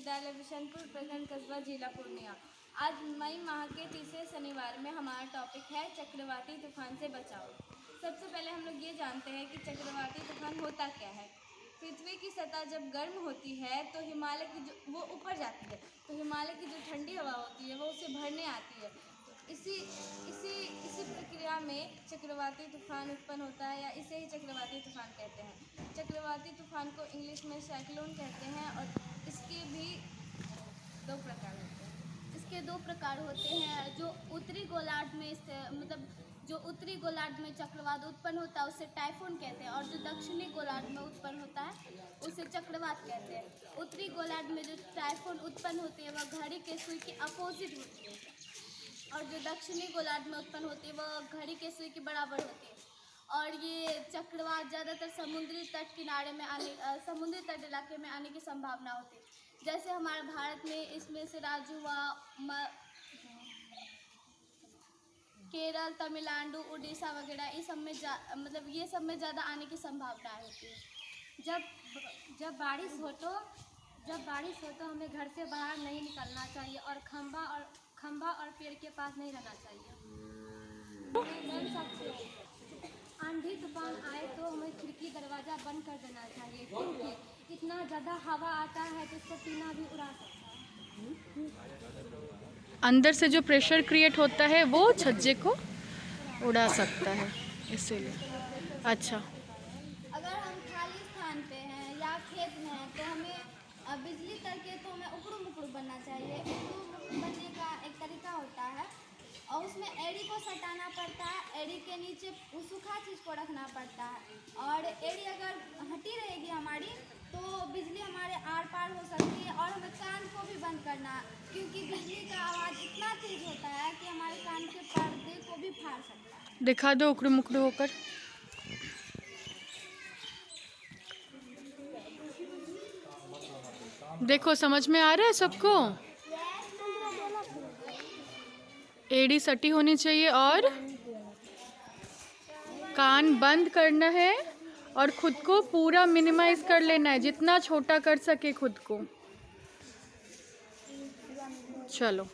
विद्यालय बिशनपुर, प्रखंड कस्बा, जिला पूर्णिया। आज मई माह के तीसरे शनिवार में हमारा टॉपिक है चक्रवाती तूफान से बचाव। सबसे पहले हम लोग ये जानते हैं कि चक्रवाती तूफान होता क्या है। पृथ्वी की सतह जब गर्म होती है तो हिमालय की वो ऊपर जाती है, तो हिमालय की जो ठंडी हवा होती है वो उसे भरने आती है। तो इसी प्रक्रिया में चक्रवाती तूफान उत्पन्न होता है, या इसे ही चक्रवाती तूफान कहते हैं। चक्रवाती तूफान को इंग्लिश में साइक्लोन कहते हैं और इसके भी दो प्रकार होते हैं। इसके दो प्रकार होते हैं। जो उत्तरी गोलार्ध में जो उत्तरी गोलार्ध में चक्रवात उत्पन्न होता है उसे टाइफून कहते हैं, और जो दक्षिणी गोलार्ध में उत्पन्न होता है उसे चक्रवात कहते हैं। उत्तरी गोलार्ध में जो टाइफून उत्पन्न होती है वह घड़ी के सुई के अपोजिट होती है, और जो दक्षिणी गोलार्ध में उत्पन्न होती है वह घड़ी के सुई के बराबर होती है। और ये चक्रवात ज़्यादातर समुद्री तट इलाके में आने की संभावना होती है। जैसे हमारे भारत में इसमें से राज्य हुआ केरल, तमिलनाडु, उड़ीसा वगैरह, इस सब में ये सब में ज़्यादा आने की संभावना होती है। जब बारिश हो तो हमें घर से बाहर नहीं निकलना चाहिए और खंभा और पेड़ के पास नहीं रहना चाहिए। आंधी तूफान आए तो हमें खिड़की दरवाज़ा बंद कर देना चाहिए, क्योंकि इतना ज़्यादा हवा आता है तो उसको टीना भी उड़ा सकता है। अंदर से जो प्रेशर क्रिएट होता है वो छज्जे को उड़ा सकता है, इसीलिए। अच्छा, अगर हम खाली स्थान पे हैं या खेत में हैं तो हमें बिजली करके तो हमें उकड़ू मुकड़ू बनना चाहिए। उकड़ू मुकड़ू बनने का एक तरीका होता है, और उसमें एड़ी को सटाना पड़ता है। एड़ी के नीचे सूखा चीज़ को रखना पड़ता है, और एड़ी अगर हटी रहेगी हमारी तो बिजली हमारे आर पार हो सकती है। और हमें कान को भी बंद करना, क्योंकि बिजली का आवाज़ इतना तेज होता है कि हमारे कान के पर्दे को भी फाड़ सकता है। दिखा दो उकड़ू मुकड़ू होकर। देखो, समझ में आ रहा है सबको? एड़ी सटी होनी चाहिए और कान बंद करना है, और खुद को पूरा मिनिमाइज कर लेना है, जितना छोटा कर सके खुद को। चलो,